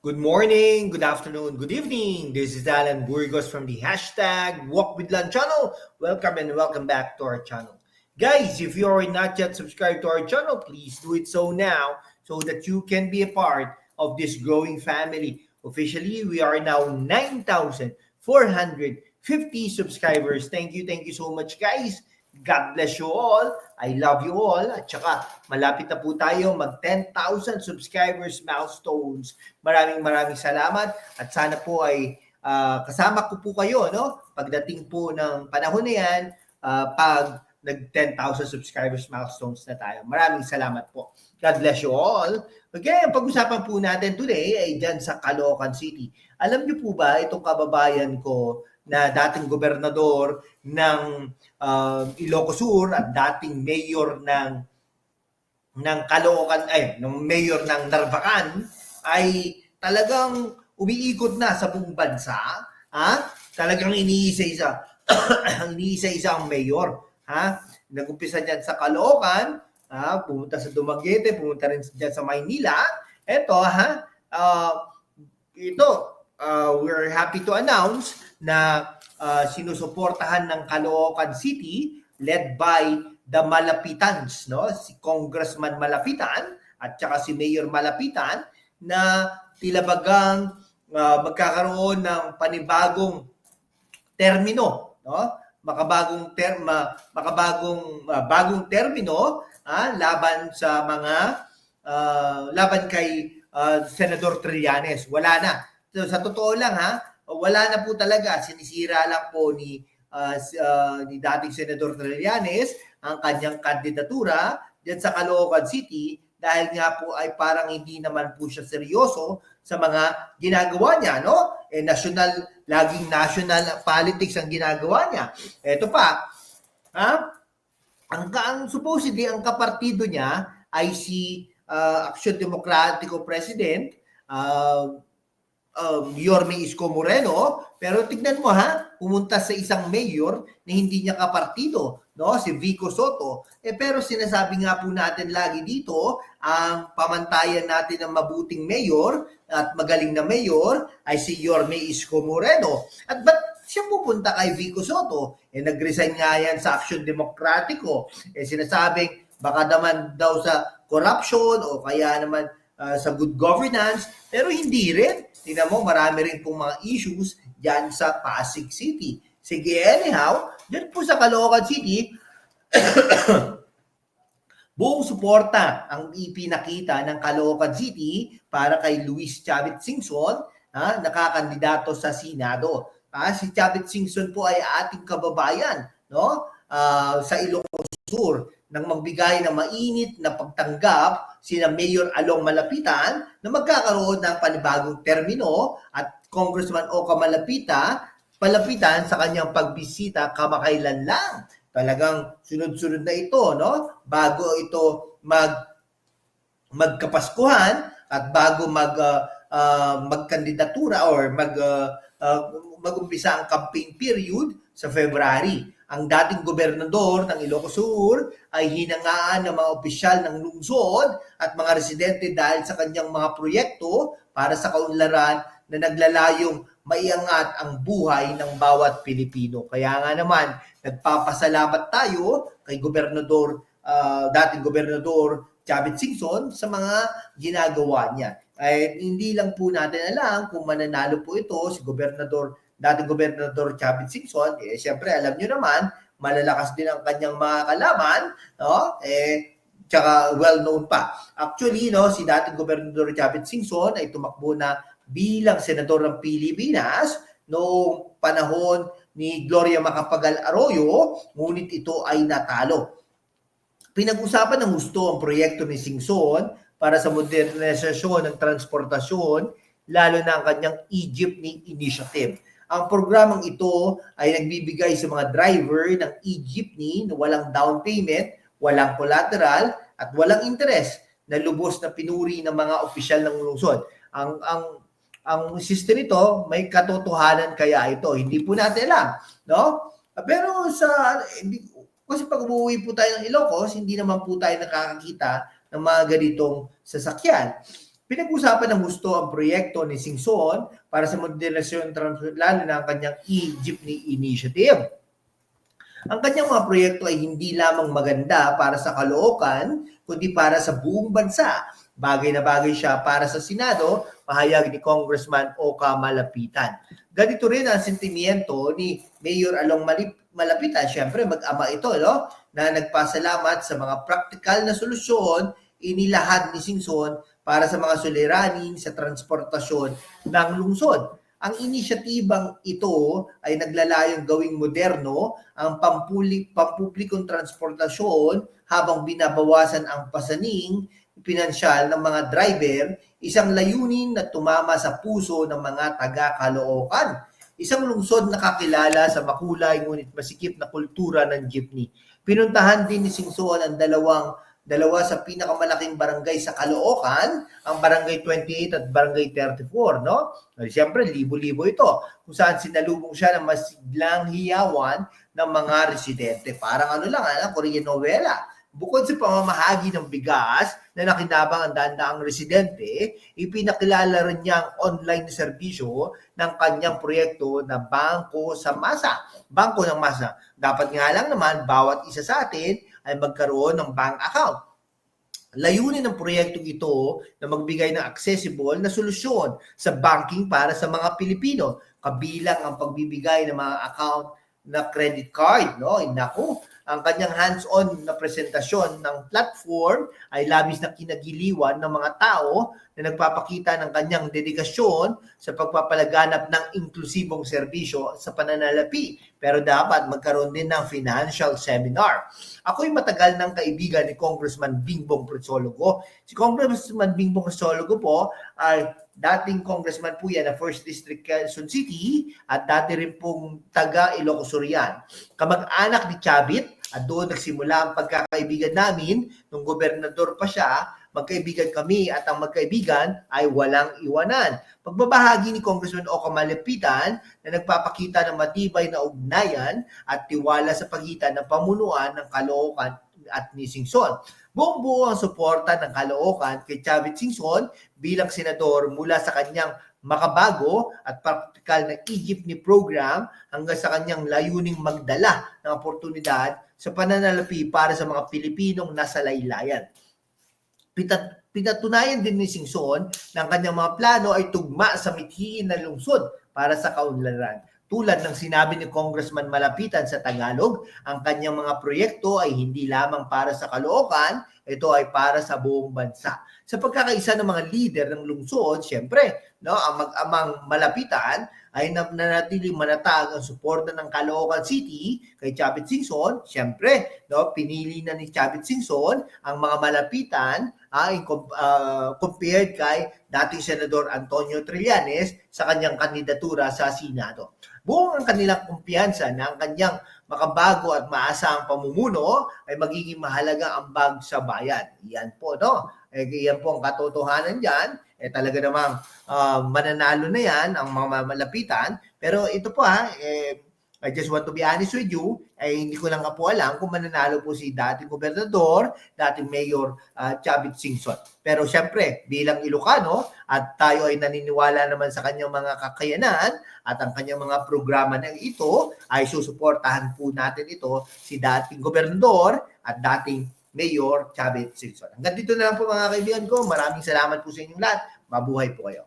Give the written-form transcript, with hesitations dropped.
Good morning, good afternoon, good evening. This is Alan Burgos from the hashtag Walk with Lan channel. Welcome and welcome back to our channel. Guys, if you are not yet subscribed to our channel, please do it so now so that you can be a part of this growing family. Officially, we are now 9,450 subscribers. Thank you so much, guys. God bless you all. I love you all. At saka, malapit na po tayo mag 10,000 subscribers milestones. Maraming salamat at sana po ay kasama ko po kayo pagdating po ng panahon na yan pag nag 10,000 subscribers milestones na tayo. Maraming salamat po. God bless you all. Okay, ang pag-usapan po natin today ay dyan sa Caloocan City. Alam niyo po ba itong kababayan ko na dating gobernador ng Ilocos Sur at dating mayor ng Caloocan ng mayor ng Narvacan ay talagang umiikot na sa buong bansa, Talagang iniisa-isa ang mayor, Nag-umpisa diyan sa Caloocan, pumunta sa Dumaguete, pumunta rin diyan sa Maynila. We're happy to announce na sinusuportahan ng Caloocan City led by the Malapitans, si Congressman Malapitan at saka si Mayor Malapitan na tilabagang magkakaroon ng panibagong termino, bagong termino laban sa mga laban kay Senador Trillanes. Wala na. So, sa totoo lang wala na po talaga. Sinisira lang po ni dating Senador Trillanes ang kanyang kandidatura diyan sa Caloocan City dahil nga po ay parang hindi naman po siya seryoso sa mga ginagawa niya, laging national politics ang ginagawa niya. Ito pa, supposedly ang kapartido niya ay si Action Democratico President Yorme Isko Moreno, pero tignan mo pumunta sa isang mayor na hindi niya kapartido, si Vico Soto. Pero sinasabi nga po natin lagi dito, ang pamantayan natin ng mabuting mayor at magaling na mayor ay si Yorme Isko Moreno. At ba't siya pupunta kay Vico Soto? Nag-resign nga yan sa Action Democratico. Sinasabing baka naman daw sa corruption o kaya naman sa good governance, pero hindi rin. Tingnan mo, marami rin pong mga issues dyan sa Pasig City. Sige, anyhow, dyan po sa Caloocan City, buong suporta ang ipinakita ng Caloocan City para kay Luis Chavit Singson, nakakandidato sa Senado. Si Chavit Singson po ay ating kababayan, sa Ilocos Sur, nang magbigay ng mainit na pagtanggap sina Mayor Along Malapitan na magkakaroon ng panibagong termino at Congressman Oka Malapitan sa kanyang pagbisita kamakailan lang. Talagang sunod-sunod na ito, bago ito magkapaskuhan at bago magkandidatura or mag-umpisa ang campaign period sa February. Ang dating gobernador ng Ilocos Sur ay hinangaan ng mga opisyal ng lungsod at mga residente dahil sa kanyang mga proyekto para sa kaunlaran na naglalayong maiangat ang buhay ng bawat Pilipino. Kaya nga naman, nagpapasalamat tayo kay dating gobernador Chavit Singson sa mga ginagawa niya. Hindi lang po natin alam kung mananalo po ito si dating Gobernador Chavit Singson. Siyempre, alam nyo naman, malalakas din ang kanyang mga kalaban, tsaka well-known pa. Actually, si dating Gobernador Chavit Singson ay tumakbo na bilang senador ng Pilipinas noong panahon ni Gloria Macapagal Arroyo, ngunit ito ay natalo. Pinag-usapan ng gusto ang proyekto ni Singson para sa modernisasyon ng transportasyon, lalo na ang kanyang e-jeepney initiative. Ang programang ito ay nagbibigay sa mga driver ng e-jeepney na walang down payment, walang collateral, at walang interest na lubos na pinuri ng mga opisyal ng lungsod. Ang system nito, may katotohanan kaya ito? Hindi po natin alam, Pero kasi pag umuwi po tayo ng Ilocos, hindi naman po tayo nakakakita ng mga ganitong sasakyan. Pinag-usapan ng gusto ang proyekto ni Singson para sa modernizasyon lalo na ang kanyang e-jeepney initiative. Ang kanyang mga proyekto ay hindi lamang maganda para sa Caloocan, kundi para sa buong bansa. Bagay na bagay siya para sa Senado, pahayag ni Congressman Oka Malapitan. Ganito rin ang sentimiento ni Mayor Along Malapitan. Siyempre, mag-ama ito, no? Na nagpasalamat sa mga praktikal na solusyon inilahad ni Singson para sa mga suliranin sa transportasyon ng lungsod. Ang inisyatibang ito ay naglalayong gawing moderno ang pampublikong transportasyon habang binabawasan ang pasaning pinansyal ng mga driver, isang layunin na tumama sa puso ng mga taga-Caloocan. Isang lungsod na kakilala sa makulay ngunit masikip na kultura ng jeepney. Pinuntahan din ni Singson ang dalawa sa pinakamalaking barangay sa Caloocan, ang Barangay 28 at Barangay 34, no? Siyempre, libo-libo ito, kung saan sinalubong siya ng masiglang hiyawan ng mga residente. Parang ano lang, Korean novela. Bukod sa pamamahagi ng bigas na nakinabang ang daang residente, ipinakilala rin niya ang online na serbisyo ng kanyang proyekto na Bangko ng Masa. Dapat nga lang naman, bawat isa sa atin ay magkaroon ng bank account. Layunin ng proyektong ito na magbigay ng accessible na solusyon sa banking para sa mga Pilipino, kabilang ang pagbibigay ng mga account na credit card, no? Naku, ang kanyang hands-on na presentasyon ng platform ay labis na kinagiliwan ng mga tao na nagpapakita ng kanyang dedikasyon sa pagpapalaganap ng inklusibong serbisyo sa pananalapi. Pero dapat magkaroon din ng financial seminar. Ako'y matagal ng kaibigan ni Congressman Bingbong Crisologo. Si Congressman Bingbong Crisologo po ay dating congressman po yan na 1st District Quezon City at dati rin pong taga Ilocos Sur yan. Kamag-anak ni Chavit at doon nagsimula ang pagkakaibigan namin nung gobernador pa siya. Magkaibigan kami at ang magkaibigan ay walang iwanan. Pagbabahagi ni Congressman Oka Malapitan na nagpapakita ng matibay na ugnayan at tiwala sa pagitan ng pamunuan ng Caloocan at ni Singson. Buong-buo ang suporta ng Caloocan kay Chavit Singson bilang senador mula sa kanyang makabago at praktikal na e-jeepney program hanggang sa kanyang layuning magdala ng oportunidad sa pananalapi para sa mga Pilipinong nasa laylayan. Pinatunayan din ni Singson na ang kanyang mga plano ay tugma sa mithiin na lungsod para sa kaunlaran. Tulad ng sinabi ni Congressman Malapitan sa Tagalog, ang kanyang mga proyekto ay hindi lamang para sa Caloocan, ito ay para sa buong bansa. Sa pagkakaisa ng mga leader ng lungsod, siyempre, no, ang mag-amang Malapitan ay nanatiling manatag ang suporta ng Caloocan City kay Chavit Singson. Siyempre, no, pinili na ni Chavit Singson ang mga Malapitan compared kay dating Senador Antonio Trillanes sa kanyang kandidatura sa Senado. Buong ang kanilang kumpiyansa na ang kanyang makabago at maasahang pamumuno ay magiging mahalagang ambag sa bayan. Yan po, no? Yan po ang katotohanan dyan. Talaga namang mananalo na yan ang mga Malapitan. Pero ito po I just want to be honest with you, hindi ko lang po alam kung mananalo po si dating gobernador, dating mayor Chavit Singson. Pero syempre, bilang Ilocano, at tayo ay naniniwala naman sa kanyang mga kakayanan at ang kanyang mga programa na ito, ay susuportahan po natin ito si dating gobernador at dating Mayor Chavit Singson. Hanggang dito na lang po mga kaibigan ko. Maraming salamat po sa inyong lahat. Mabuhay po kayo.